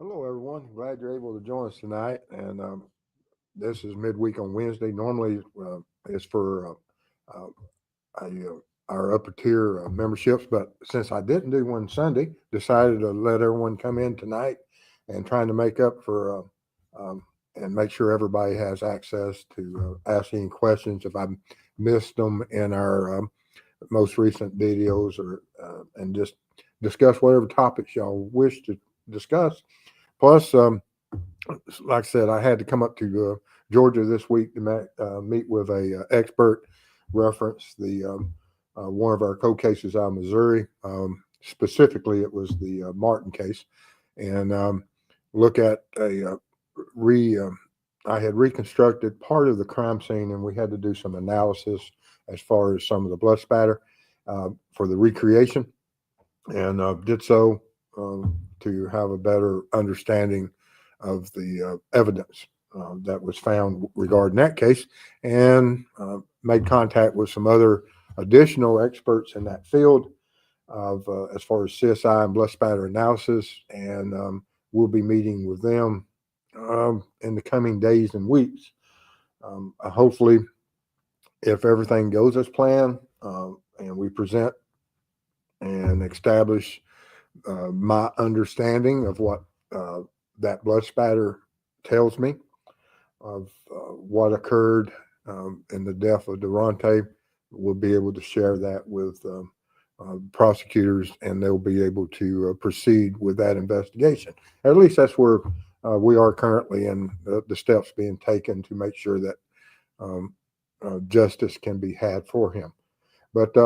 Hello, everyone. Glad you're able to join us tonight. And this is midweek on Wednesday. Normally, it's for uh, a, our upper tier memberships, but since I didn't do one Sunday, decided to let everyone come in tonight and trying to make up for and make sure everybody has access to ask any questions if I missed them in our most recent videos or and just discuss whatever topics y'all wish to discuss. Plus, like I said, I had to come up to Georgia this week to meet with a expert reference the one of our cold cases out of Missouri. Specifically, it was the Martin case, and look at a re. I had reconstructed part of the crime scene, and we had to do some analysis as far as some of the blood spatter for the recreation, and did so to have a better understanding of the evidence that was found regarding that case, and made contact with some other additional experts in that field of as far as CSI and blood spatter analysis, and we'll be meeting with them in the coming days and weeks. Hopefully, if everything goes as planned, and we present and establish my understanding of what that blood spatter tells me of what occurred in the death of Durante. We'll be able to share that with prosecutors, and they'll be able to proceed with that investigation. At least that's where we are currently, in the steps being taken to make sure that um, justice can be had for him. But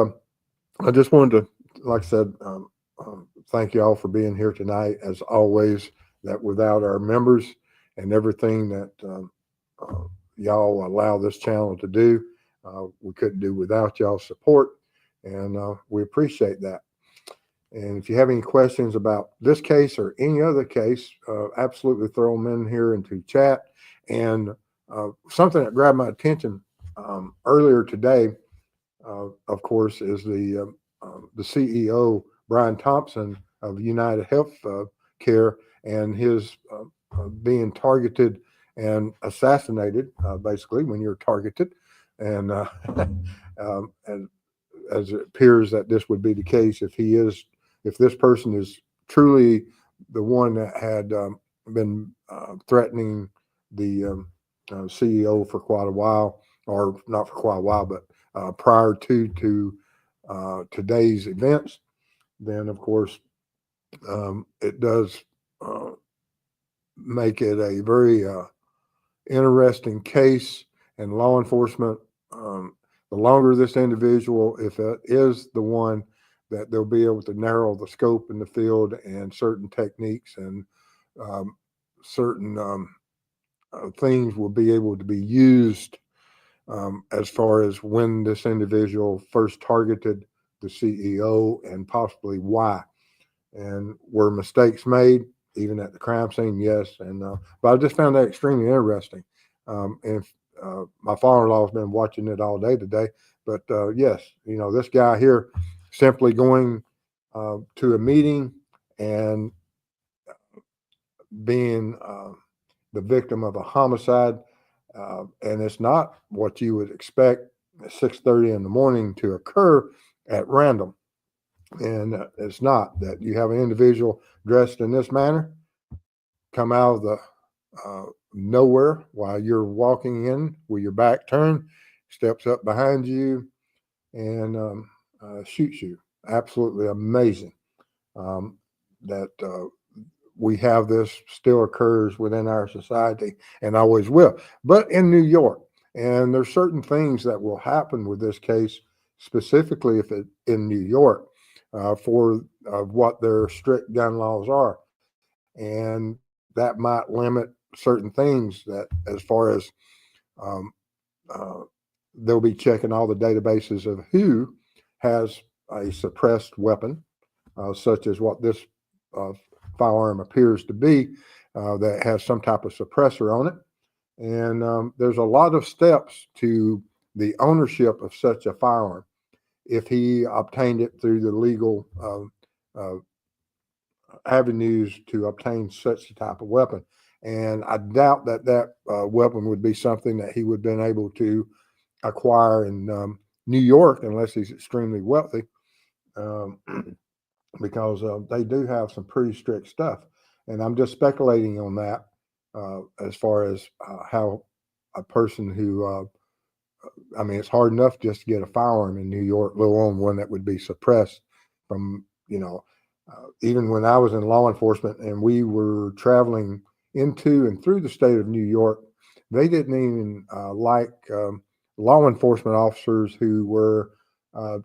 I just wanted to, like I said, thank you all for being here tonight. As always, that without our members and everything that y'all allow this channel to do, we couldn't do without y'all's support, and we appreciate that. And if you have any questions about this case or any other case, absolutely throw them in here into chat. And something that grabbed my attention earlier today, of course, is the CEO Brian Thompson of United Health Care, and his being targeted and assassinated, basically, when you're targeted. And, and as it appears that this would be the case, if this person is truly the one that had been threatening the CEO for quite a while, or not for quite a while, but prior to today's events, then of course it does uh, make it a very interesting case. And law enforcement, the longer this individual, if it is the one, that they'll be able to narrow the scope in the field, and certain techniques and um, certain things will be able to be used as far as when this individual first targeted the CEO and possibly why. And were mistakes made even at the crime scene? Yes. And but I just found that extremely interesting. And my father-in-law has been watching it all day today. But yes, this guy here simply going to a meeting and being the victim of a homicide, and it's not what you would expect at 6:30 in the morning to occur at random. And it's not that you have an individual dressed in this manner come out of the nowhere while you're walking in with your back turned, steps up behind you, and shoots you. Absolutely amazing that we have this still occurs within our society, and always will. But in New York, and there's certain things that will happen with this case, specifically if it in New York, for what their strict gun laws are, and that might limit certain things. That as far as um, uh, they'll be checking all the databases of who has a suppressed weapon, such as what this uh, firearm appears to be, that has some type of suppressor on it. And there's a lot of steps to the ownership of such a firearm if he obtained it through the legal avenues to obtain such a type of weapon. And I doubt that that weapon would be something that he would have been able to acquire in New York unless he's extremely wealthy, um, because they do have some pretty strict stuff. And I'm just speculating on that as far as how a person who, I mean, it's hard enough just to get a firearm in New York, let alone one that would be suppressed from, even when I was in law enforcement and we were traveling into and through the state of New York, they didn't even like law enforcement officers who were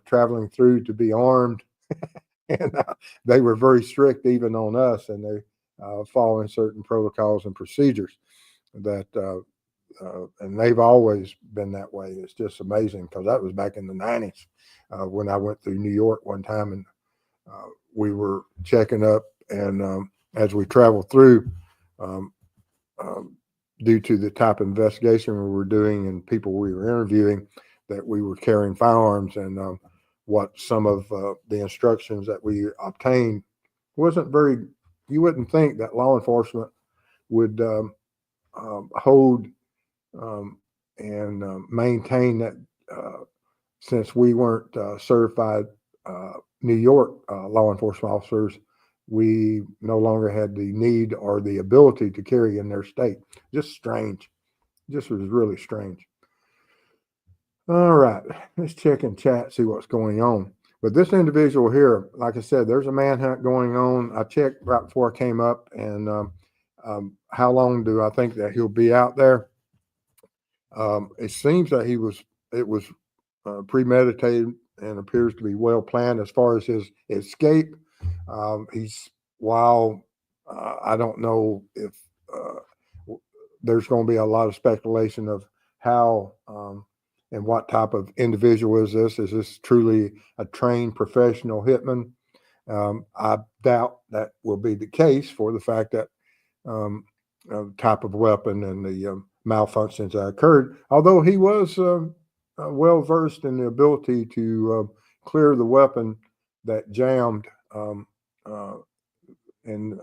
traveling through to be armed. And they were very strict even on us, and they following certain protocols and procedures that and they've always been that way. It's just amazing because that was back in the 90s when I went through New York one time, and we were checking up, and as we traveled through, um, um, due to the type of investigation we were doing and people we were interviewing, that we were carrying firearms, and what some of the instructions that we obtained wasn't very. You wouldn't think that law enforcement would hold and maintain that, since we weren't certified New York law enforcement officers, we no longer had the need or the ability to carry in their state. Just strange. Just was really strange. All right, let's check in chat, see what's going on. But this individual here, like I said, there's a manhunt going on. I checked right before I came up, and how long do I think that he'll be out there? It seems that it was premeditated and appears to be well planned as far as his escape. While I don't know if there's going to be a lot of speculation of how and what type of individual is this? Is this truly a trained professional hitman? I doubt that will be the case for the fact that type of weapon and the malfunctions that occurred. Although he was well versed in the ability to clear the weapon that jammed and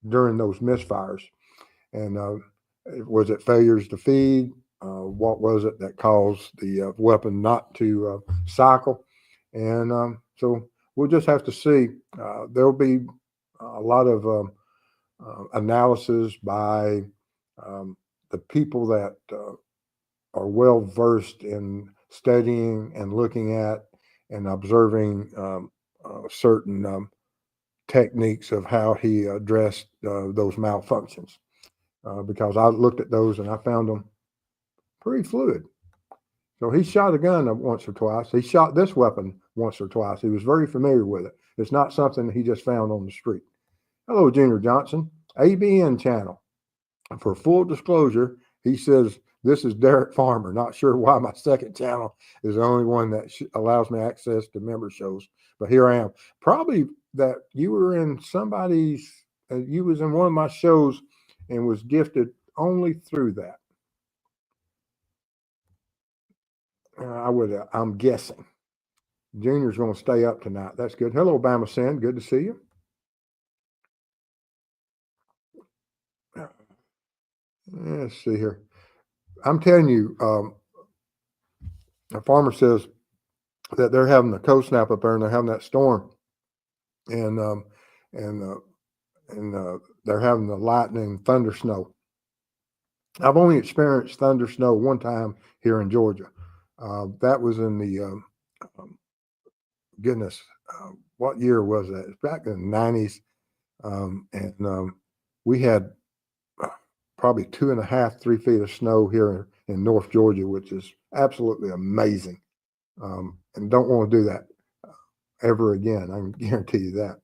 during those misfires. And was it failures to feed? What was it that caused the weapon not to cycle? And so we'll just have to see. There'll be a lot of analysis by the people that are well versed in studying and looking at and observing certain techniques of how he addressed those malfunctions. Because I looked at those and I found them pretty fluid. So he shot a gun once or twice. He shot this weapon once or twice. He was very familiar with it. It's not something he just found on the street. Hello, Junior Johnson, ABN channel. For full disclosure, he says, this is Derek Farmer. Not sure why my second channel is the only one that allows me access to member shows, but here I am. Probably that you were in somebody's, you was in one of my shows and was gifted only through that. I'm guessing. Junior's going to stay up tonight. That's good. Hello, Bama Sin. Good to see you. Let's see here. I'm telling you, a farmer says that they're having the cold snap up there and they're having that storm, and they're having the lightning, thunder, snow. I've only experienced thunder snow one time here in Georgia. That was in the goodness, what year was that? It's back in the 90s, and we had probably 2.5, 3 feet of snow here in North Georgia, which is absolutely amazing. And don't want to do that ever again. I can guarantee you that.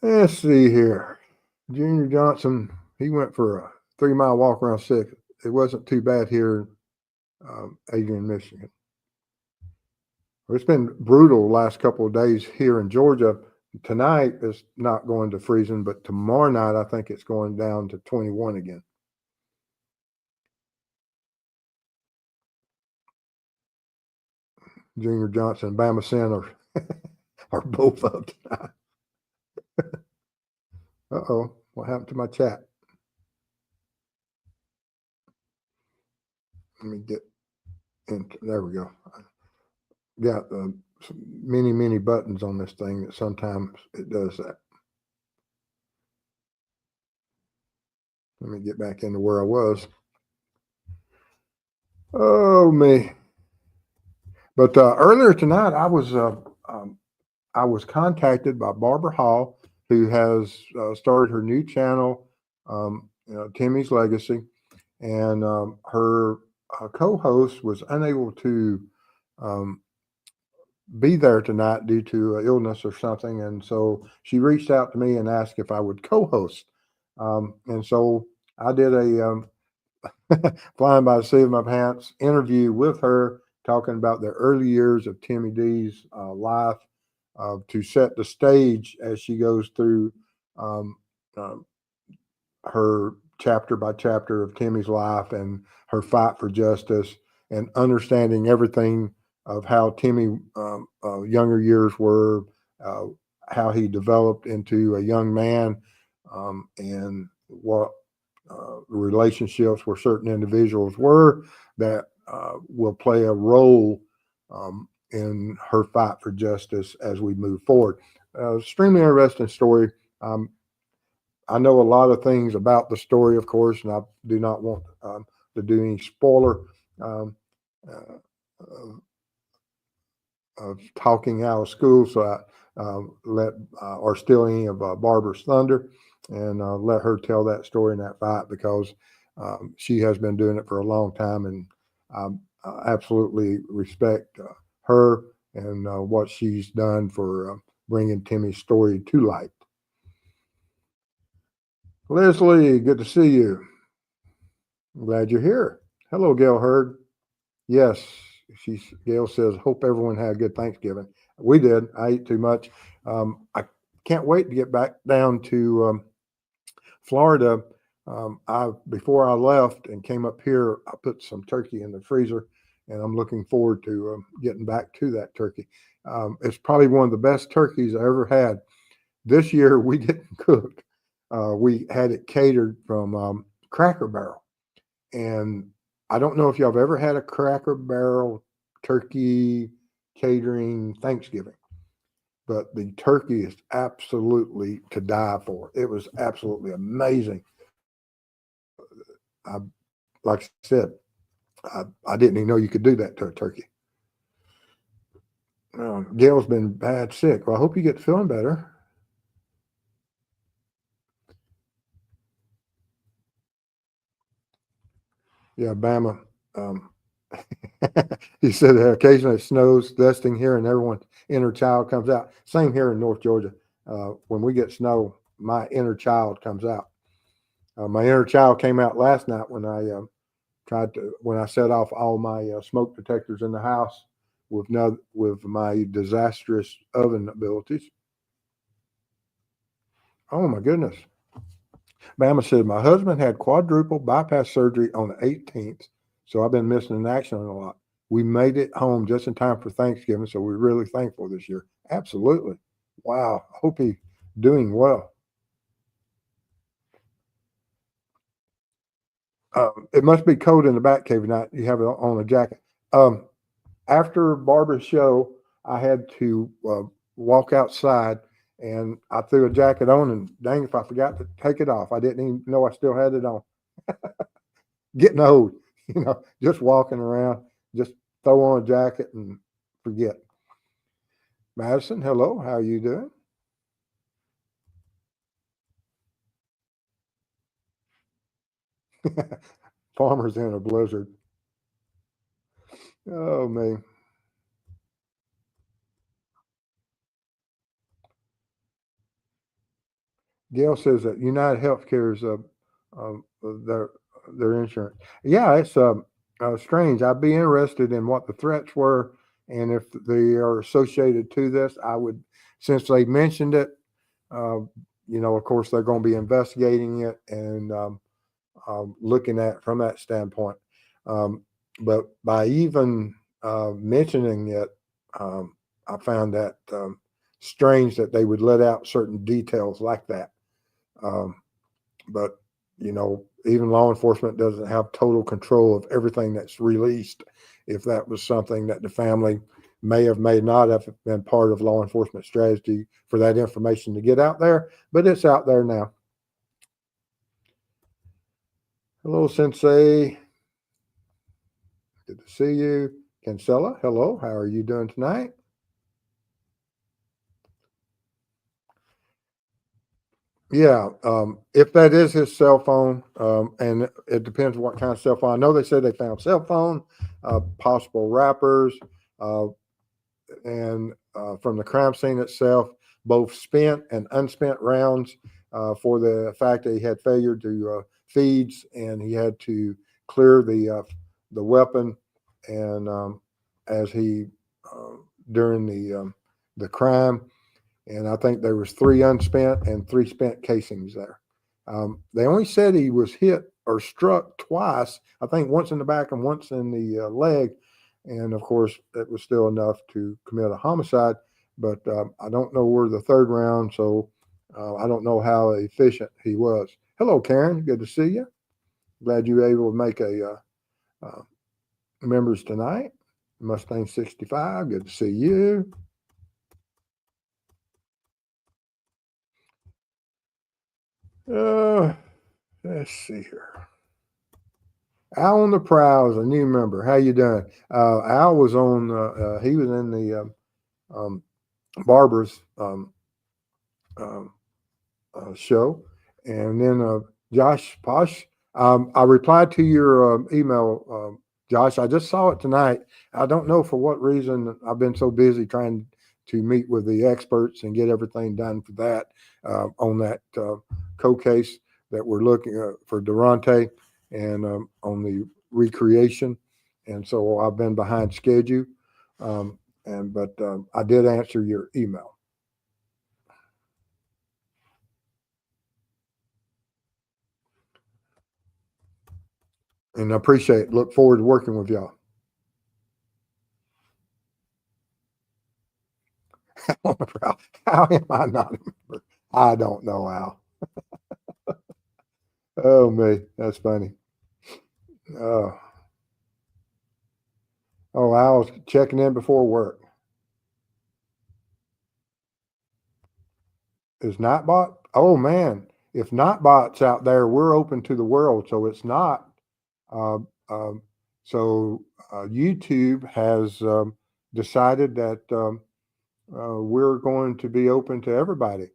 Let's see here. Junior Johnson, he went for a 3-mile walk around 6. It wasn't too bad here in Adrian, Michigan. It's been brutal the last couple of days here in Georgia. Tonight is not going to freezing, but tomorrow night I think it's going down to 21 again. Junior Johnson, Bama Center. are both up tonight. Uh-oh, what happened to my chat? Let me get into, there we go. Got many buttons on this thing that sometimes it does that. Let me get back into where I was. Oh me! But earlier tonight, I was contacted by Barbara Hall, who has started her new channel, Timmy's Legacy, and her co-host was unable to be there tonight due to illness or something, and so she reached out to me and asked if I would co-host, and so I did a flying by the seat of my pants interview with her, talking about the early years of Timmy D's life, to set the stage as she goes through um, um, her chapter by chapter of Timmy's life and her fight for justice, and understanding everything of how Timmy younger years were, uh, how he developed into a young man, and what relationships where certain individuals were that will play a role in her fight for justice as we move forward. Extremely interesting story. I know a lot of things about the story, of course, and I do not want to do any spoiler um, uh, of talking out of school. So I let or steal any of Barbara's thunder and let her tell that story in that fight, because she has been doing it for a long time, and I absolutely respect her and what she's done for bringing Timmy's story to light. Leslie, good to see you. I'm glad you're here. Hello, Gail Hurd. Yes, Gail says, hope everyone had a good Thanksgiving. We did. I ate too much. I can't wait to get back down to Florida. Before I left and came up here, I put some turkey in the freezer, and I'm looking forward to getting back to that turkey. It's probably one of the best turkeys I ever had. This year we didn't cook. We had it catered from Cracker Barrel, and I don't know if y'all have ever had a Cracker Barrel turkey catering Thanksgiving, but the turkey is absolutely to die for. It was absolutely amazing. I, like I said, I didn't even know you could do that to a turkey. Gail's been bad sick. Well, I hope you get feeling better. Yeah, Bama. He said occasionally it snows, dusting here, and everyone's inner child comes out. Same here in North Georgia. When we get snow, my inner child comes out. My inner child came out last night when I when I set off all my smoke detectors in the house with my disastrous oven abilities. Oh my goodness. Bama said my husband had quadruple bypass surgery on the 18th, so I've been missing in action a lot. We made it home just in time for Thanksgiving, so we're really thankful this year. Absolutely. Wow. I hope he's doing well. It must be cold in the back cave tonight. You have it on a jacket. After Barbara's show, I had to walk outside, and I threw a jacket on, and dang if I forgot to take it off. I didn't even know I still had it on. Getting old, just walking around, just throw on a jacket and forget. Madison, hello, how are you doing? Farmers in a blizzard. Oh man. Gail says that United Healthcare is their their insurance. Yeah, it's strange. I'd be interested in what the threats were, and if they are associated to this. I would, since they mentioned it. Uh, of course, they're going to be investigating it and looking at it from that standpoint. Um, but by even mentioning it, I found that strange that they would let out certain details like that. But even law enforcement doesn't have total control of everything that's released. If that was something that the family may not have been part of law enforcement strategy for that information to get out there, but it's out there now. Hello, Sensei. Good to see you. Cancella, hello. How are you doing tonight? Yeah, if that is his cell phone, and it depends what kind of cell phone. I know they said they found cell phone, possible wrappers, and from the crime scene itself, both spent and unspent rounds for the fact that he had failure to feeds and he had to clear the weapon, and as he during the crime. And I think there was 3 unspent and 3 spent casings there. They only said he was hit or struck twice. I think once in the back and once in the leg. And of course, it was still enough to commit a homicide. But I don't know where the 3rd round, so I don't know how efficient he was. Hello, Karen. Good to see you. Glad you were able to make a members tonight. Mustang 65. Good to see you. Let's see here. Al on the Prowl is a new member. How you doing? Al was on. He was in the Barbara's show, and then Josh Posh. I replied to your email, Josh. I just saw it tonight. I don't know for what reason. I've been so busy trying to meet with the experts and get everything done for that on that cold case that we're looking at for Durante and on the recreation. And so I've been behind schedule. But I did answer your email. And I appreciate it. Look forward to working with y'all. How am I not a member? I don't know, Al. Oh, me. That's funny. Oh, Al's checking in before work. Is Nightbot? Oh, man. If Nightbot's out there, we're open to the world. So it's not. Uh, um, so YouTube has decided that we're going to be open to everybody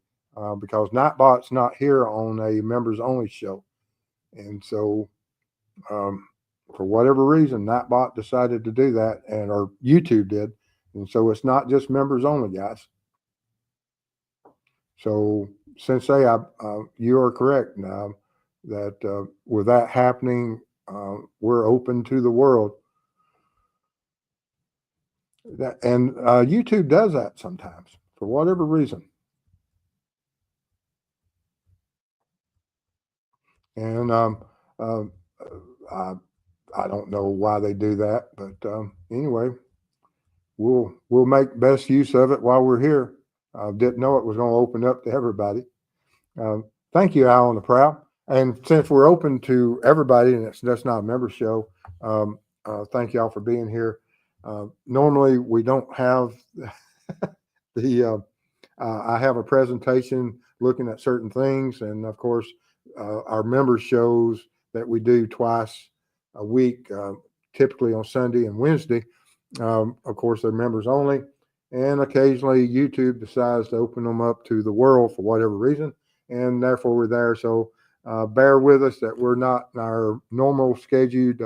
because Nightbot's not here on a members only show. And so for whatever reason, Nightbot decided to do that, or YouTube did. And so it's not just members only, guys. So, Sensei, you are correct now that with that happening, we're open to the world. And YouTube does that sometimes for whatever reason. And I don't know why they do that, but anyway, we'll make best use of it while we're here. Didn't know it was going to open up to everybody. Thank you, Al on the Prowl. And since we're open to everybody, and that's not a member show, thank y'all for being here. Normally, we don't have I have a presentation looking at certain things, and of course, our member shows that we do twice a week, typically on Sunday and Wednesday. Of course, they're members only, and occasionally YouTube decides to open them up to the world for whatever reason, and therefore we're there. So bear with us that we're not in our normal scheduled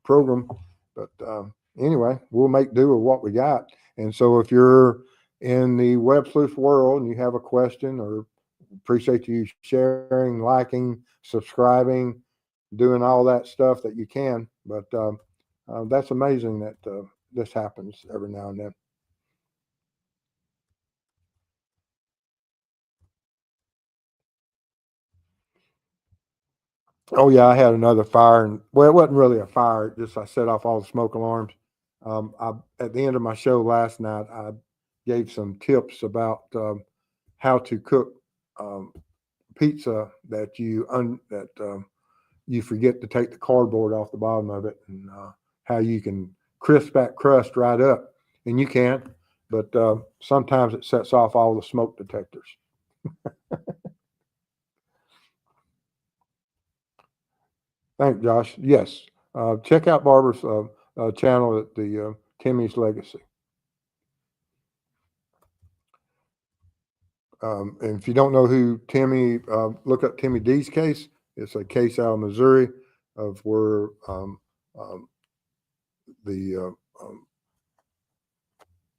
program, but anyway, we'll make do with what we got. And so if you're in the Web Sleuth world and you have a question, or appreciate you sharing, liking, subscribing, doing all that stuff that you can. But that's amazing that this happens every now and then. Oh yeah, I had another fire, and well, it wasn't really a fire. Just I set off all the smoke alarms. At the end of my show last night, I gave some tips about how to cook pizza that you forget to take the cardboard off the bottom of it, and how you can crisp that crust right up. And you can, but sometimes it sets off all the smoke detectors. Thanks, Josh. Yes, check out Barbara's channel at the Timmy's Legacy. And if you don't know who Timmy, look up Timmy D's case. It's a case out of Missouri of where the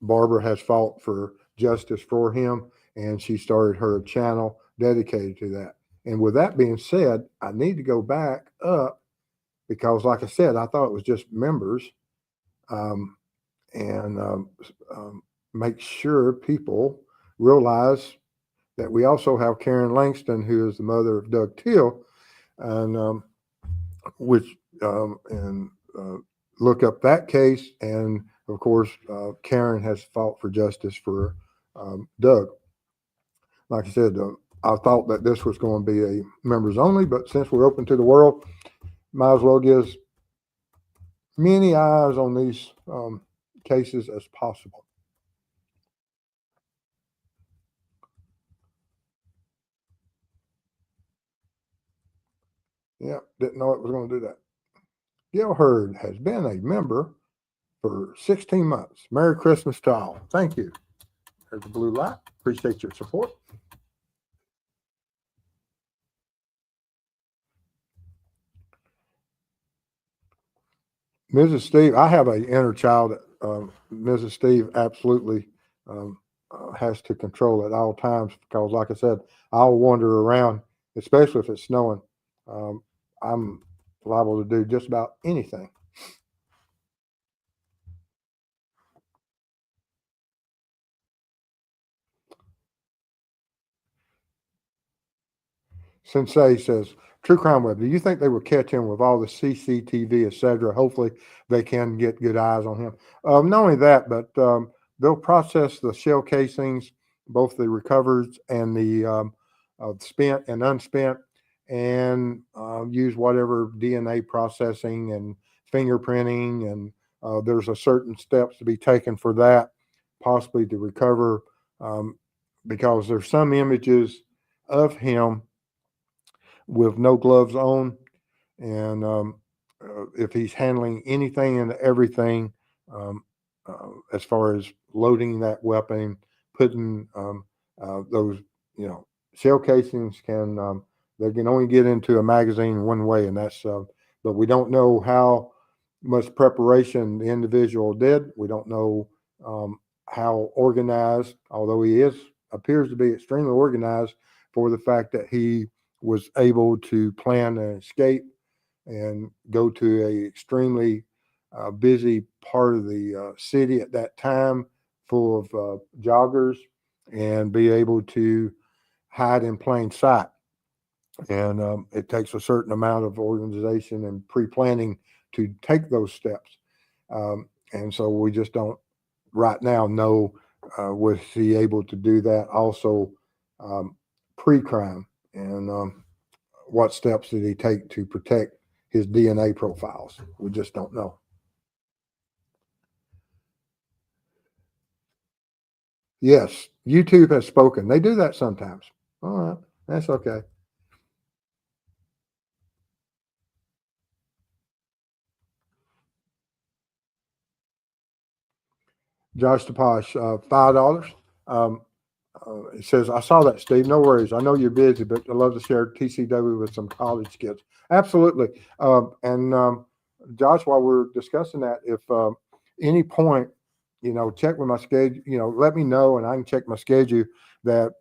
Barbara has fought for justice for him, and she started her channel dedicated to that. And with that being said, I need to go back up because, like I said, I thought it was just members, and make sure people realize that we also have Karen Langston, who is the mother of Doug Till, and look up that case. And of course, Karen has fought for justice for Doug. Like I said, I thought that this was going to be a members only, but since we're open to the world, might as well get as many eyes on these cases as possible. Yeah, didn't know it was going to do that. Gil Hurd has been a member for 16 months. Merry Christmas to all. Thank you. There's the blue light. Appreciate your support. Mrs. Steve, I have an inner child. Mrs. Steve absolutely has to control at all times because, like I said, I'll wander around, especially if it's snowing. I'm liable to do just about anything. Sensei says, True Crime Web, do you think they will catch him with all the CCTV, et cetera? Hopefully they can get good eyes on him. Not only that, but they'll process the shell casings, both the recovered and the spent and unspent, and use whatever DNA processing and fingerprinting. And there's a certain steps to be taken for that, possibly to recover, because there's some images of him with no gloves on, and if he's handling anything and everything, as far as loading that weapon, putting those, shell casings they can only get into a magazine one way, and that's but we don't know how much preparation the individual did. We don't know how organized, although he appears to be extremely organized for the fact that he was able to plan an escape and go to a extremely busy part of the city at that time, full of joggers, and be able to hide in plain sight. And it takes a certain amount of organization and pre-planning to take those steps. And so we just don't right now know, was he able to do that also pre-crime, and what steps did he take to protect his DNA profiles? We just don't know. Yes, YouTube has spoken. They do that sometimes. All right, that's okay. Josh DePosh, $5. It says, I saw that, Steve. No worries. I know you're busy, but I love to share TCW with some college kids. Absolutely. And Josh, while we're discussing that, if any point, check with my schedule, let me know and I can check my schedule that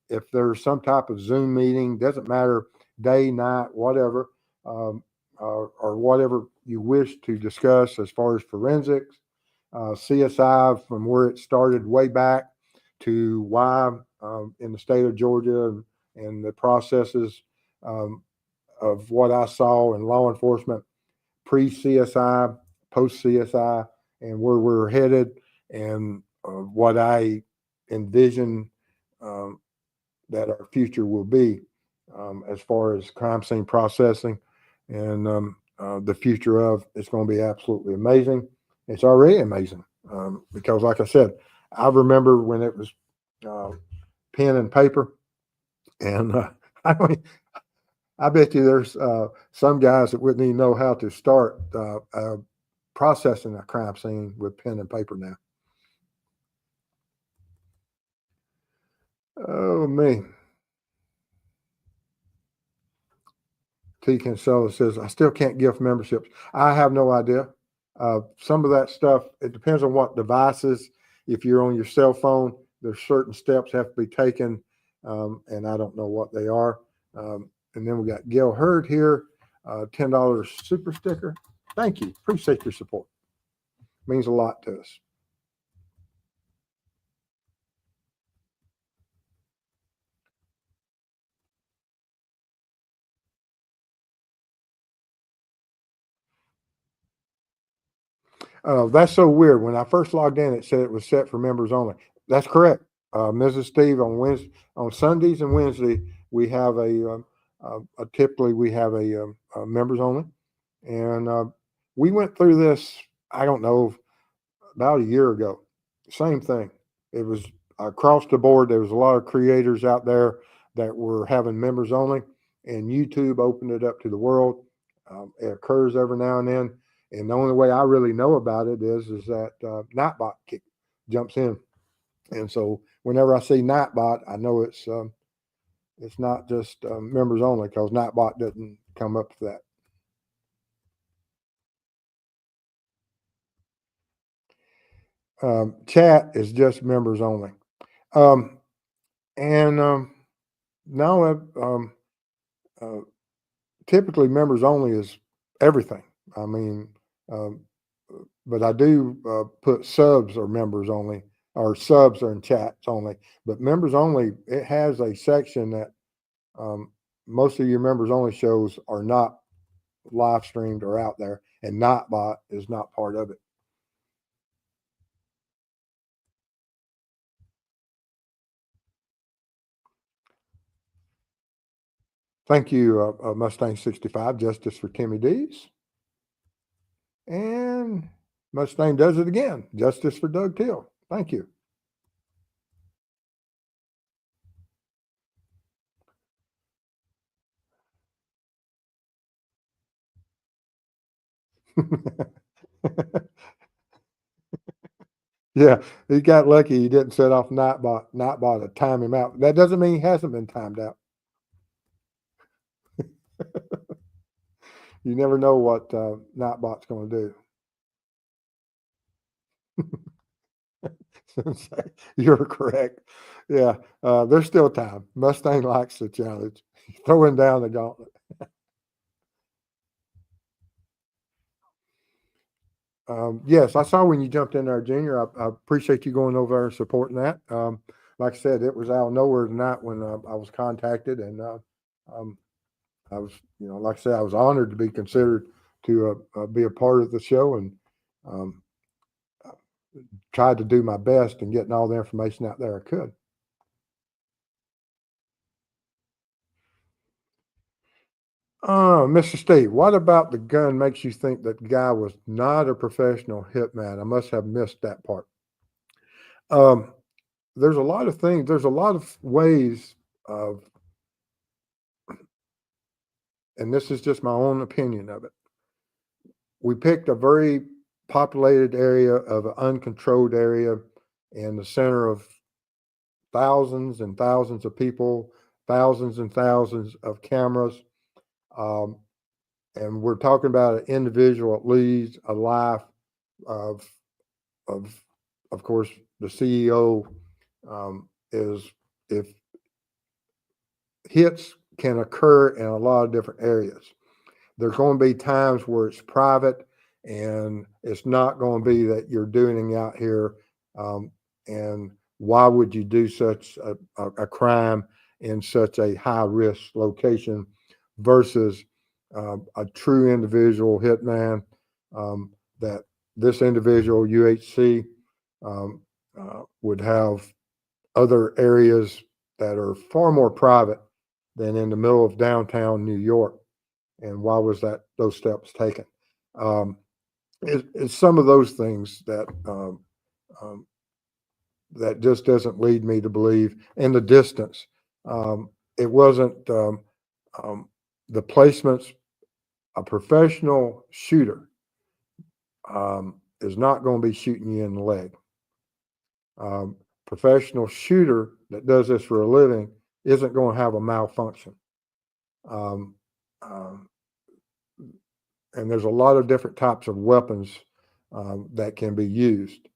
if there's some type of Zoom meeting, doesn't matter, day, night, whatever, or whatever you wish to discuss as far as forensics, CSI from where it started way back to why in the state of Georgia and the processes of what I saw in law enforcement pre-CSI, post-CSI, and where we're headed, and what I envision that our future will be as far as crime scene processing, and the future of it's going to be absolutely amazing. It's already amazing because, like I said, I remember when it was pen and paper, and I don't. I bet you there's some guys that wouldn't even know how to start processing a crime scene with pen and paper now. Oh man. T. Kinsella says, I still can't gift memberships. I have no idea. Some of that stuff, it depends on what devices. If you're on your cell phone, there's certain steps have to be taken, and I don't know what they are. And then we got Gail Hurd here, $10 super sticker. Thank you. Appreciate your support. Means a lot to us. That's so weird. When I first logged in, it said it was set for members only. That's correct. Mrs. Steve, on Wednesday, on Sundays and Wednesday, we have typically we have a members only, and we went through this. I don't know, about a year ago. Same thing. It was across the board. There was a lot of creators out there that were having members only, and YouTube opened it up to the world. It occurs every now and then, and the only way I really know about it is that Nightbot jumps in, and so whenever I see Nightbot, I know it's not just members only because Nightbot doesn't come up with that. Chat is just members only. And now, typically members only is everything. I mean, um, but I do put subs or members only, or subs are in chats only. But members only, it has a section that most of your members only shows are not live streamed or out there, and Nightbot is not part of it. Thank you, Mustang 65, Justice for Timmy D's. And Mustang does it again, Justice for Doug Till. Thank you. Yeah, he got lucky. He didn't set off Nightbot to time him out. That doesn't mean he hasn't been timed out. You never know what Nightbot's going to do. You're correct. Yeah, there's still time. Mustang likes the challenge. Throwing down the gauntlet. Yes, I saw when you jumped in there, Junior. I appreciate you going over there and supporting that. Like I said, it was out of nowhere tonight when I was contacted, and I was, like I said, I was honored to be considered to be a part of the show, and um, tried to do my best in getting all the information out there I could. Mr. Steve, what about the gun makes you think that guy was not a professional hitman? I must have missed that part. Um, there's a lot of things. There's a lot of ways of, and this is just my own opinion of it. We picked a very populated area of an uncontrolled area in the center of thousands and thousands of people, thousands and thousands of cameras. Um, and we're talking about an individual that leads a life of, of, of course, the CEO is if hits can occur in a lot of different areas. There's going to be times where it's private, and it's not going to be that you're doing it out here. And why would you do such a crime in such a high risk location versus a true individual hitman that this individual, UHC, would have other areas that are far more private than in the middle of downtown New York. And why was those steps taken? It's some of those things that that just doesn't lead me to believe. And the distance, it wasn't the placements. A professional shooter is not going to be shooting you in the leg. Professional shooter that does this for a living isn't going to have a malfunction. And there's a lot of different types of weapons that can be used.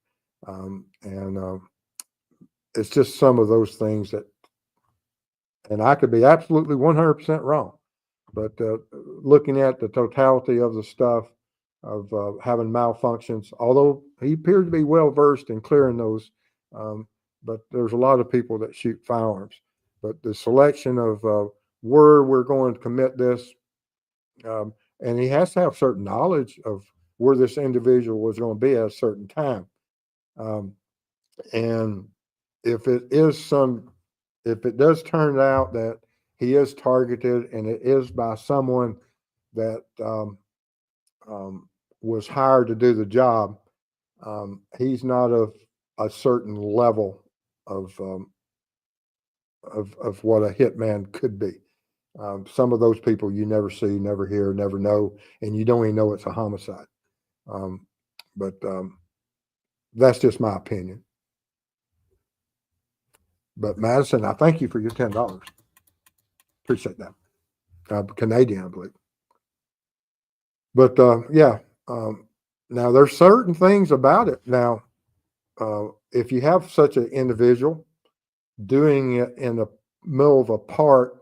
It's just some of those things that, and I could be absolutely 100% wrong, but looking at the totality of the stuff of having malfunctions, although he appeared to be well versed in clearing those, but there's a lot of people that shoot firearms. But the selection of where we're going to commit this, and he has to have certain knowledge of where this individual was going to be at a certain time. And if it does turn out that he is targeted and it is by someone that was hired to do the job, he's not of a certain level of what a hitman could be. Some of those people you never see, never hear, never know, and you don't even know it's a homicide. But that's just my opinion. But Madison, I thank you for your $10. Appreciate that. Canadian, I believe. But yeah, now there's certain things about it. Now, if you have such an individual doing it in the middle of a park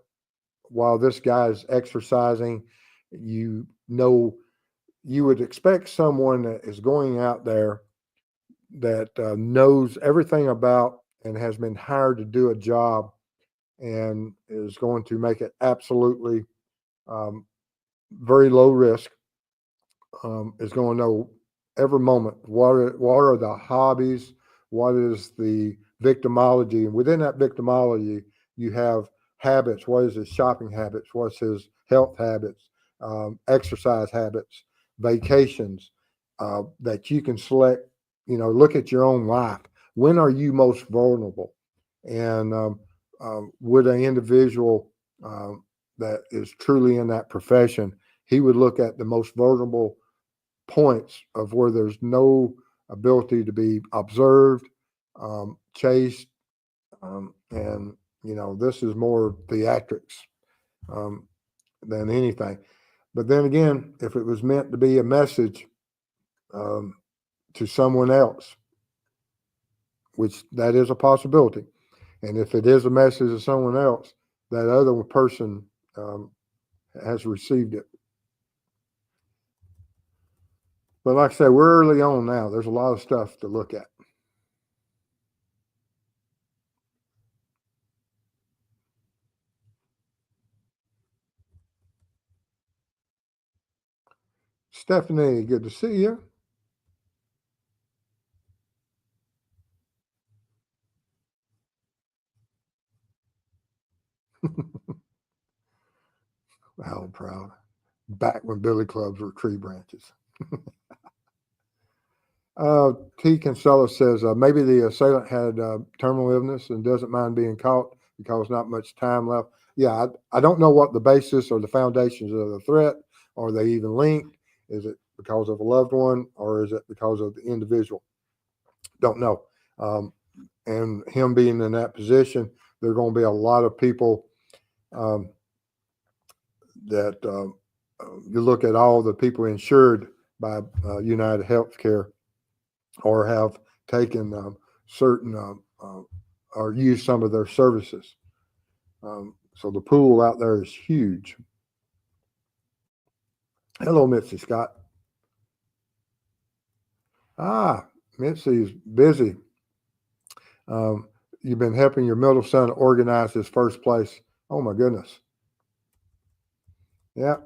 while this guy is exercising, you would expect someone that is going out there that knows everything about and has been hired to do a job and is going to make it absolutely very low risk, is going to know every moment what are the hobbies, what is the victimology, and within that victimology you have habits. What is his shopping habits? What's his health habits? Exercise habits, vacations that you can select. Look at your own life. When are you most vulnerable? And would an individual that is truly in that profession, he would look at the most vulnerable points of where there's no ability to be observed, chased, and this is more theatrics than anything. But then again, if it was meant to be a message to someone else, which that is a possibility, and if it is a message to someone else, that other person has received it. But like I said, we're early on now. There's a lot of stuff to look at. Stephanie, good to see you. How proud. Back when billy clubs were tree branches. T. Kinsella says maybe the assailant had terminal illness and doesn't mind being caught because not much time left. Yeah, I don't know what the basis or the foundations of the threat. Are they even linked? Is it because of a loved one or is it because of the individual? Don't know. And him being in that position, there are going to be a lot of people that you look at all the people insured by United Healthcare or have taken certain or used some of their services. So the pool out there is huge. Hello, Mitzi Scott. Mitzi's busy. You've been helping your middle son organize his first place. Oh my goodness. Yeah.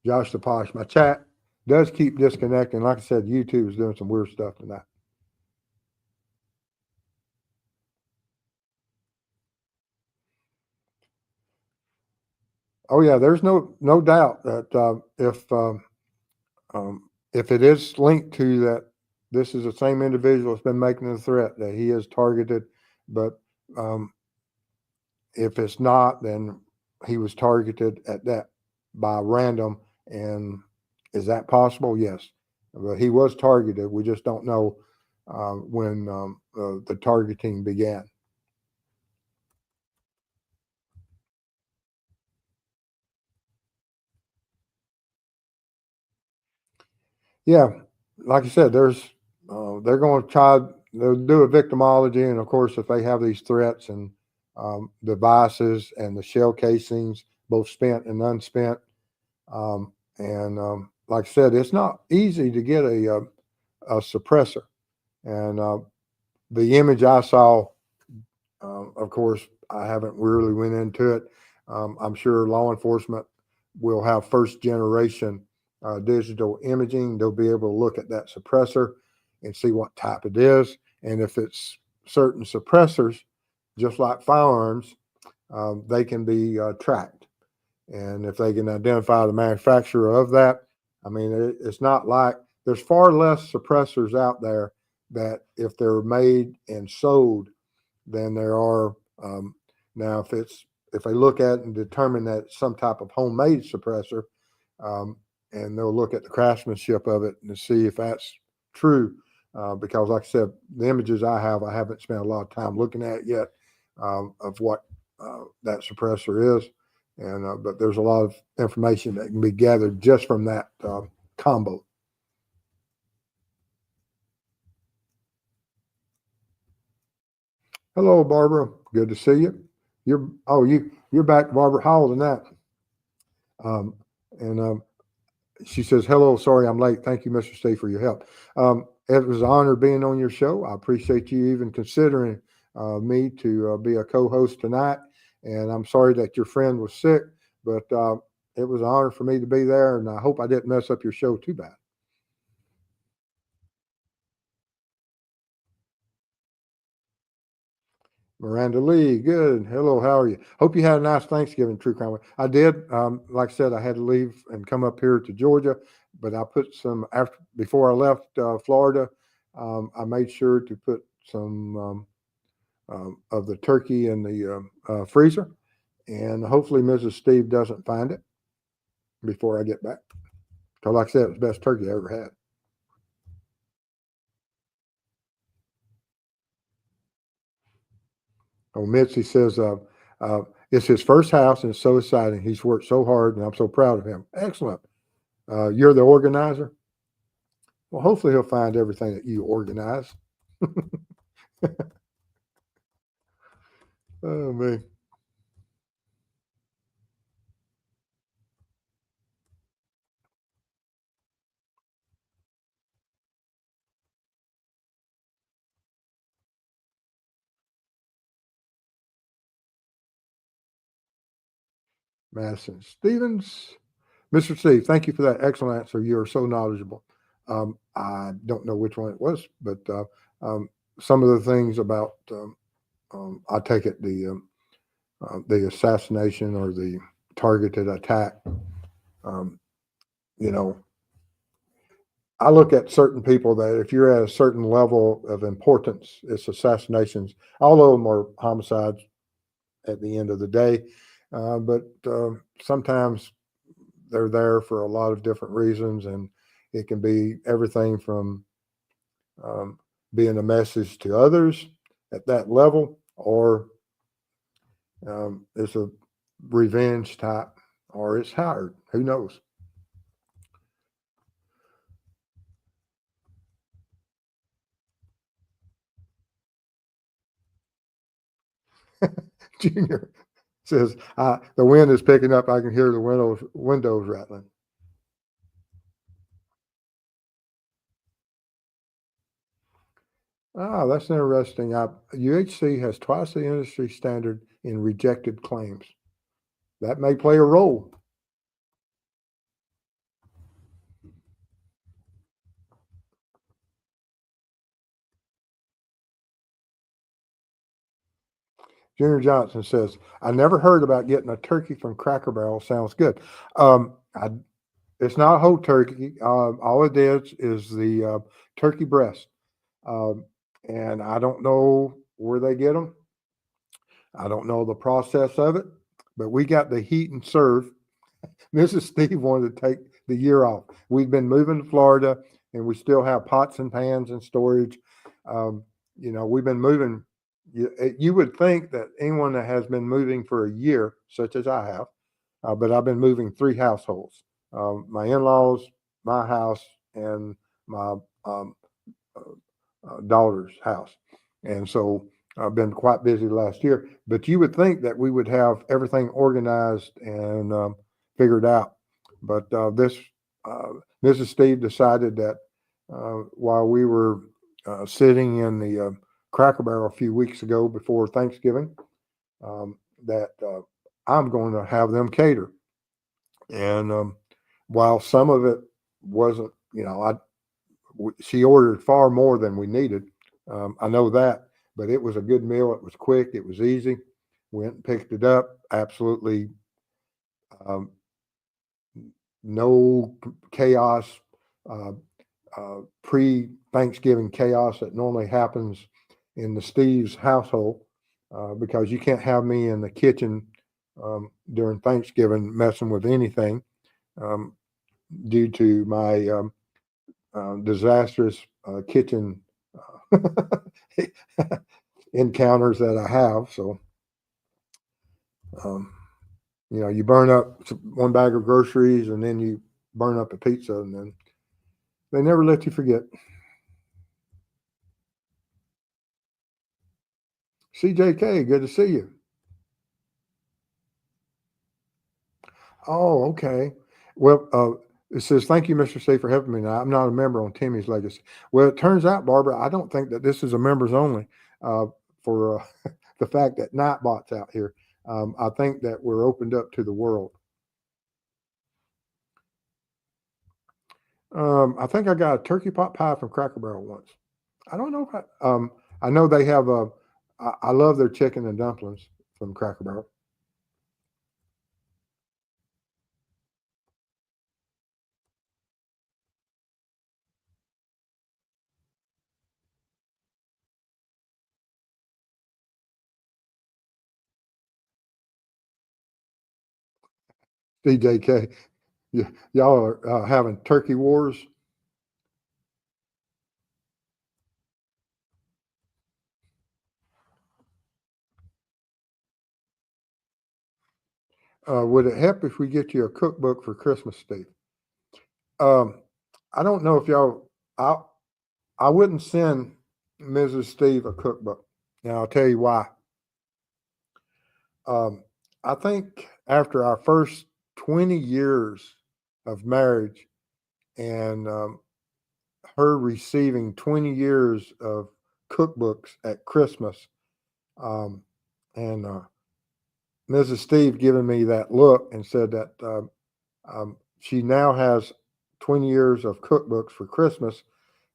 Josh the Posh. My chat does keep disconnecting. Like I said, YouTube is doing some weird stuff tonight. Oh yeah, there's no doubt that if it is linked to that, this is the same individual that's been making the threat that he is targeted. But um, if it's not, then he was targeted at that by random. And is that possible? Yes, but he was targeted. We just don't know when the targeting began. Yeah, like I said, they're going to try. They'll do a victimology, and of course, if they have these threats and devices and the shell casings, both spent and unspent, and like I said, it's not easy to get a suppressor. And the image I saw, of course, I haven't really went into it. I'm sure law enforcement will have first generation digital imaging. They'll be able to look at that suppressor and see what type it is. And if it's certain suppressors, just like firearms, they can be tracked. And if they can identify the manufacturer of that, I mean, it's not like there's far less suppressors out there that if they're made and sold than there are now. If they look at and determine that it's some type of homemade suppressor, um, and they'll look at the craftsmanship of it and see if that's true. Because, like I said, the images I haven't spent a lot of time looking at yet of what that suppressor is. And but there's a lot of information that can be gathered just from that combo. Hello, Barbara. Good to see you. You're back, Barbara. How old in that? Um, and she says, "Hello, sorry I'm late. Thank you, Mr. Steve, for your help. It was an honor being on your show. I appreciate you even considering me to be a co-host tonight. And I'm sorry that your friend was sick, but it was an honor for me to be there. And I hope I didn't mess up your show too bad." Miranda Lee, good. Hello, how are you? Hope you had a nice Thanksgiving, True Crime. I did. Like I said, I had to leave and come up here to Georgia, but I put some after before I left Florida. I made sure to put some of the turkey in the freezer, and hopefully Mrs. Steve doesn't find it before I get back. So, like I said, it was the best turkey I ever had. Oh, Mitzi says it's his first house and it's so exciting. He's worked so hard, and I'm so proud of him. Excellent. You're the organizer. Well, hopefully he'll find everything that you organize. Oh man, Madison Stevens, Mr. Steve. Thank you for that excellent answer. You are so knowledgeable. I don't know which one it was, but some of the things about I take it the assassination or the targeted attack. Um, you know, I look at certain people that if you're at a certain level of importance, it's assassinations. All of them are homicides at the end of the day, but sometimes they're there for a lot of different reasons, and it can be everything from um, being a message to others at that level, or it's a revenge type, or it's hired. Who knows? Junior says, "The wind is picking up. I can hear the windows rattling." Ah, that's interesting. UHC has twice the industry standard in rejected claims. That may play a role. Junior Johnson says, I never heard about getting a turkey from Cracker Barrel. Sounds good. Um, I, it's not a whole turkey. All it is the turkey breast. Um, and I don't know where they get them. I don't know the process of it, but we got the heat and serve. Mrs. Steve wanted to take the year off. We've been moving to Florida, and we still have pots and pans in storage. Um, we've been moving. You would think that anyone that has been moving for a year, such as I have, but I've been moving three households: my in-laws, my house, and my daughter's house. And so I've been quite busy last year. But you would think that we would have everything organized and figured out. But uh, Mrs. Steve decided that while we were sitting in the Cracker Barrel a few weeks ago before Thanksgiving, that I'm going to have them cater. And while some of it wasn't, she ordered far more than we needed. I know that, but it was a good meal. It was quick. It was easy. Went and picked it up. Absolutely um, no chaos, uh, pre-Thanksgiving chaos that normally happens in the Steve's household because you can't have me in the kitchen during Thanksgiving messing with anything um, due to my disastrous kitchen encounters that I have. So, um, you burn up one bag of groceries and then you burn up a pizza, and then they never let you forget. CJK, good to see you. Oh, okay. Well, it says, thank you, Mr. C, for helping me. Now, I'm not a member on Timmy's Legacy. Well, it turns out, Barbara, I don't think that this is a members only uh, for the fact that Nightbot's out here. I think that we're opened up to the world. I think I got a turkey pot pie from Cracker Barrel once. I don't know if I know they have I love their chicken and dumplings from Cracker Barrel. DJK, y'all are having turkey wars. Would it help if we get you a cookbook for Christmas, Steve? Um, I don't know if y'all. I wouldn't send Mrs. Steve a cookbook. Now I'll tell you why. Um, I think after our first 20 years of marriage and her receiving 20 years of cookbooks at Christmas, um, and Mrs. Steve giving me that look and said that she now has 20 years of cookbooks for Christmas,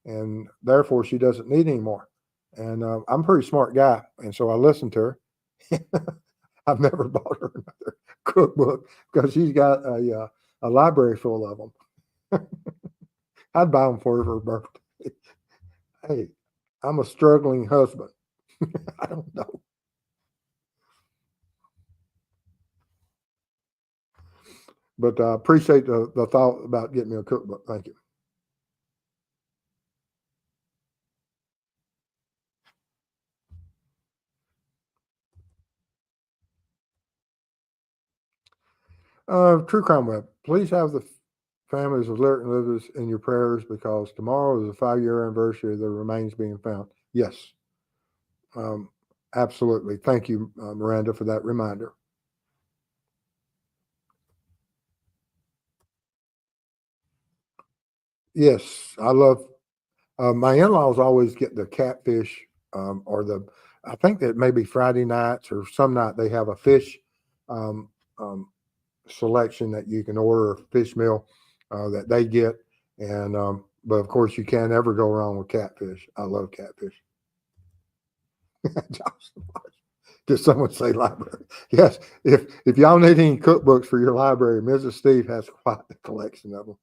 and therefore she doesn't need any more. And I'm a pretty smart guy, and so I listened to her. I've never bought her another cookbook because she's got a library full of them. I'd buy them for her birthday. Hey, I'm a struggling husband. I don't know. But I appreciate the thought about getting me a cookbook. Thank you. True Crime Web, please have the families of Lyric and Livers in your prayers because tomorrow is the 5-year anniversary of the remains being found. Yes, um, absolutely. Thank you, Miranda, for that reminder. Yes, I love my in-laws always get the catfish or I think that maybe Friday nights or some night they have a fish um, um, selection that you can order a fish meal that they get. And, but of course you can't ever go wrong with catfish. I love catfish. Josh, Did someone say library? Yes. If y'all need any cookbooks for your library, Mrs. Steve has quite a collection of them.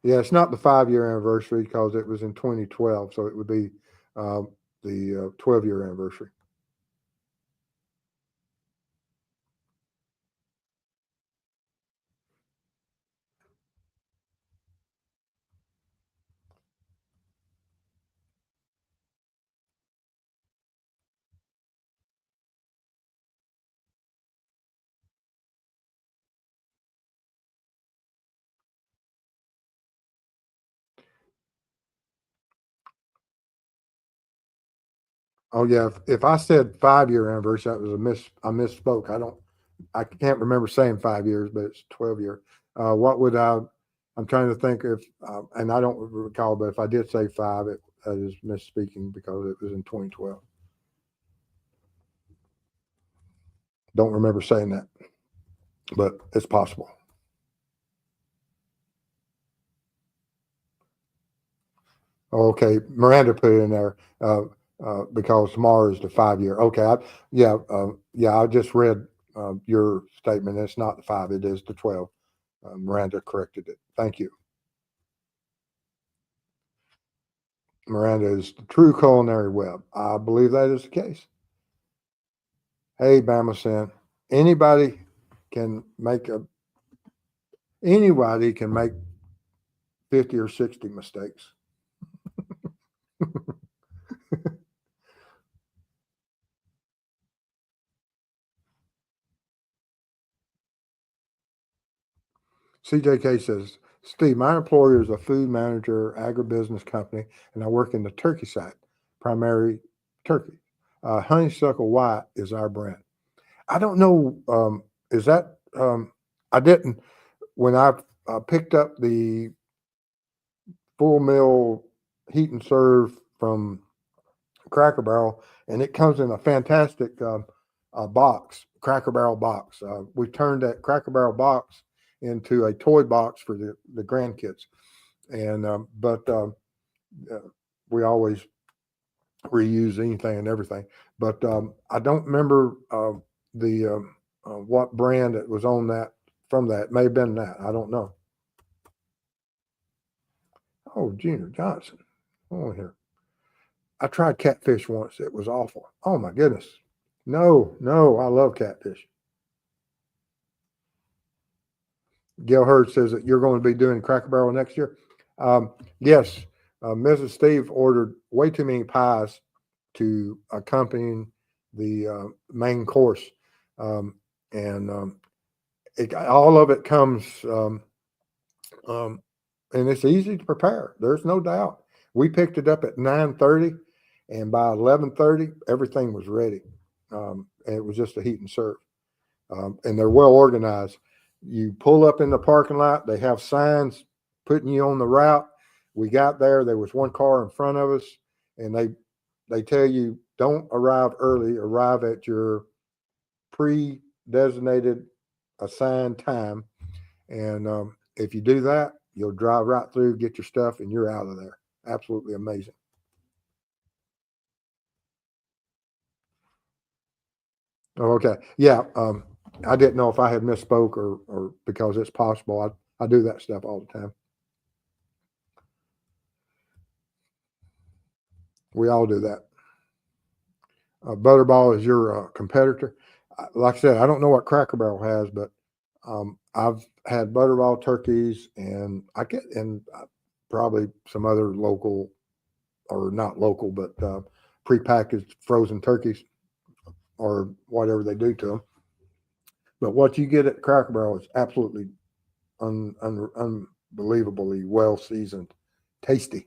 Yeah, it's not the 5-year anniversary because it was in 2012, so it would be the 12-year anniversary. Oh yeah, if I said 5-year anniversary, that was I misspoke. I can't remember saying 5 years, but it's 12-year. What would I'm trying to think if, and I don't recall, but if I did say 5, it is misspeaking because it was in 2012. Don't remember saying that, but it's possible. Okay, Miranda put it in there because tomorrow is the 5-year. Okay, yeah. I just read your statement. It's not the 5; it is the 12. Miranda corrected it. Thank you. Miranda is the true culinary web. I believe that is the case. Hey, Bamasan, anybody can make a anybody can make 50 or 60 mistakes. CJK says, Steve, my employer is a food manager, agribusiness company, and I work in the turkey side, primary turkey. Honeysuckle White is our brand. I don't know. Is that, I didn't, when I picked up the full meal heat and serve from Cracker Barrel, and it comes in a fantastic box, Cracker Barrel box. We turned that Cracker Barrel box into a toy box for the grandkids, and uh, we always reuse anything and everything. But I don't remember the what brand it was on that from that. It may have been that. I don't know. Oh, Junior Johnson. Oh, here. I tried catfish once. It was awful. Oh my goodness. No, no, I love catfish. Gail Hurd says that you're going to be doing Cracker Barrel next year. Yes, Mrs. Steve ordered way too many pies to accompany the main course, um, and all of it comes, um, and it's easy to prepare. There's no doubt. We picked it up at 9:30, and by 11:30, everything was ready. And it was just a heat and serve, and they're well organized. You pull up in the parking lot. They have signs putting you on the route. We got there. There was one car in front of us, and they tell you don't arrive early. Arrive at your pre-designated assigned time, and if you do that, you'll drive right through, get your stuff, and you're out of there. Absolutely amazing. Oh, okay. Yeah. I didn't know if I had misspoke or because it's possible. I do that stuff all the time. We all do that. Butterball is your competitor. Like I said, I don't know what Cracker Barrel has, but I've had Butterball turkeys, and I get and probably some other local or not local, but prepackaged frozen turkeys or whatever they do to them. But what you get at Cracker Barrel is absolutely unbelievably well seasoned, tasty.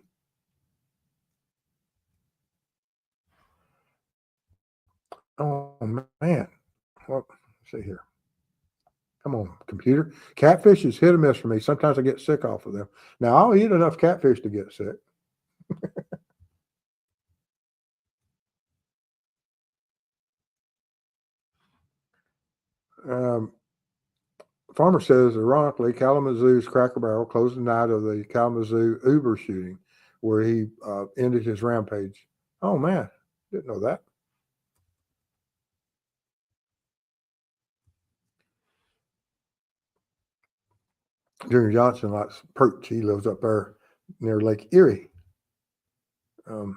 Oh man, well, let's see here. Come on, computer. Catfish is hit or miss for me. Sometimes I get sick off of them. Now I'll eat enough catfish to get sick. Um, Farmer says, ironically, Kalamazoo's Cracker Barrel closed the night of the Kalamazoo Uber shooting, where he ended his rampage. Oh man, didn't know that. Junior Johnson likes perch. He lives up there near Lake Erie. The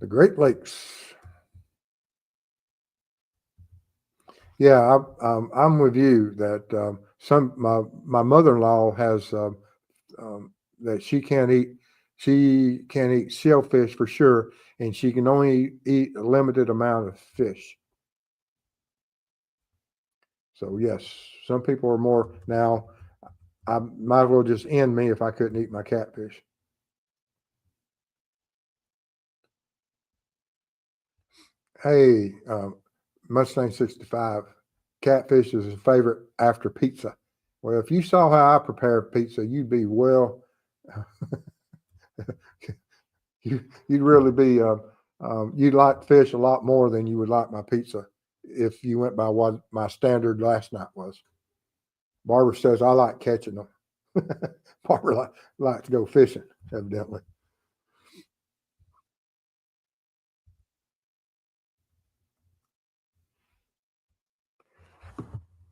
Great Lakes. Yeah, I'm with you that my mother-in-law has that she can't eat. She can't eat shellfish for sure, and she can only eat a limited amount of fish. So yes, some people are more now. I might as well just end me if I couldn't eat my catfish. Hey, Mustang 65, catfish is his favorite after pizza. Well, if you saw how I prepare pizza, you'd be well, you'd really be, you'd like fish a lot more than you would like my pizza if you went by what my standard last night was. Barbara says I like catching them. Barbara like to go fishing, evidently.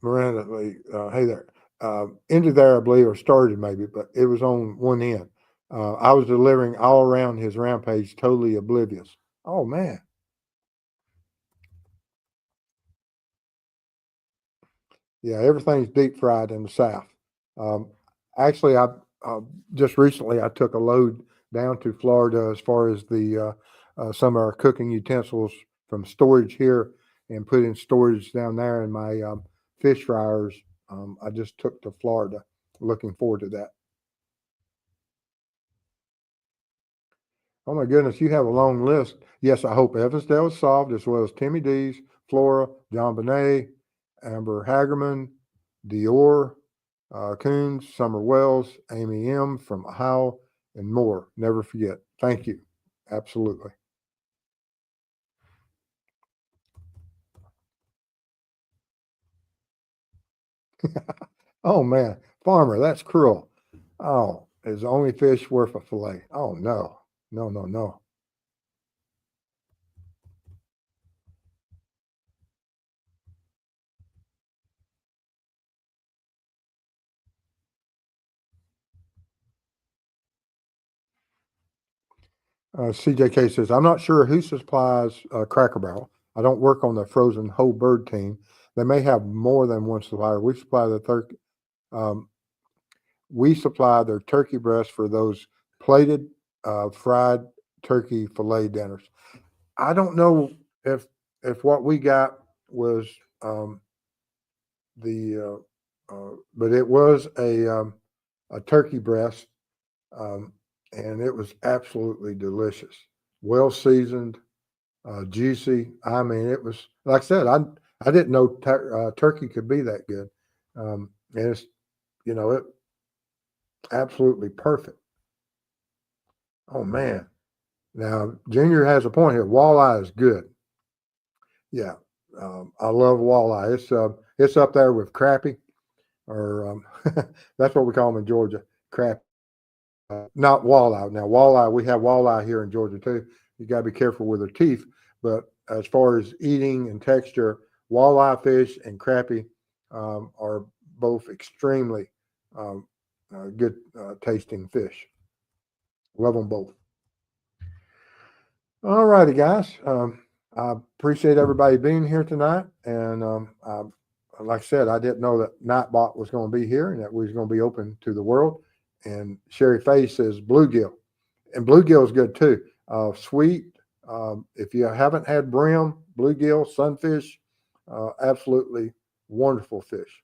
Miranda, hey there. Ended there, I believe, or started maybe, but it was on one end. I was delivering all around his rampage, totally oblivious. Oh man. Yeah, everything's deep fried in the South. Um, actually, I just recently I took a load down to Florida as far as the some of our cooking utensils from storage here and put in storage down there, and my fish fryers. I just took to Florida. Looking forward to that. Oh my goodness, you have a long list. Yes, I hope Evansdale is solved, as well as Timmy D's, Flora, John Bonet, Amber Hagerman, Dior, Coons, Summer Wells, Amy M. from Ohio, and more. Never forget. Thank you. Absolutely. Oh man, Farmer, that's cruel. Oh, is the only fish worth a fillet? Oh no, no, no, no. CJK says, I'm not sure who supplies Cracker Barrel. I don't work on the frozen whole bird team. They may have more than one supplier. Um, we supply their turkey breast for those plated fried turkey fillet dinners. I don't know if what we got was um, but it was a turkey breast, um, and it was absolutely delicious, well seasoned, juicy. I mean, it was like I said, I didn't know turkey could be that good, and it's it absolutely perfect. Oh man! Now Junior has a point here. Walleye is good. Yeah, I love walleye. It's up there with crappie, or that's what we call them in Georgia, crap. Not walleye. Now walleye, we have walleye here in Georgia too. You got to be careful with their teeth. But as far as eating and texture, walleye fish and crappie are both extremely um, good tasting fish. Love them both. All righty, guys. I appreciate everybody being here tonight. And like I said, I didn't know that Nightbot was going to be here and that we was going to be open to the world. And Sherry Faye says bluegill, and bluegill is good too. Sweet. If you haven't had brim, bluegill, sunfish, absolutely wonderful fish.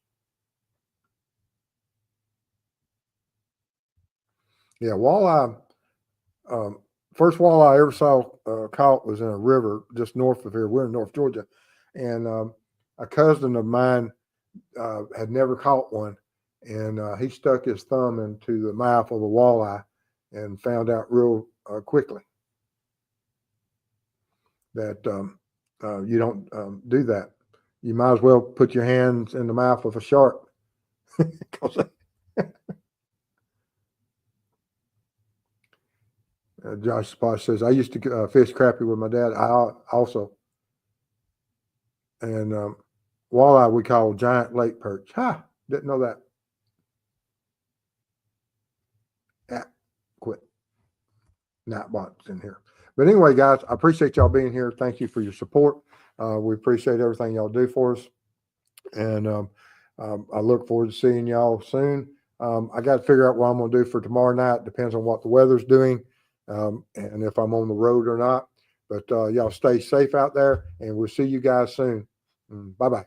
Yeah, walleye. Um, First walleye I ever saw caught was in a river just north of here. We're in North Georgia, and a cousin of mine had never caught one, and he stuck his thumb into the mouth of a walleye and found out real quickly that you don't do that. you might as well put your hands in the mouth of a shark. Josh Sposh says, I used to fish crappie with my dad. I also. And walleye we call giant lake perch. Ha! Didn't know that. Yeah, quit. Nightbot's in here. But anyway, guys, I appreciate y'all being here. Thank you for your support. We appreciate everything y'all do for us. And I look forward to seeing y'all soon. I got to figure out what I'm going to do for tomorrow night. Depends on what the weather's doing and if I'm on the road or not. But y'all stay safe out there, and we'll see you guys soon. Bye-bye.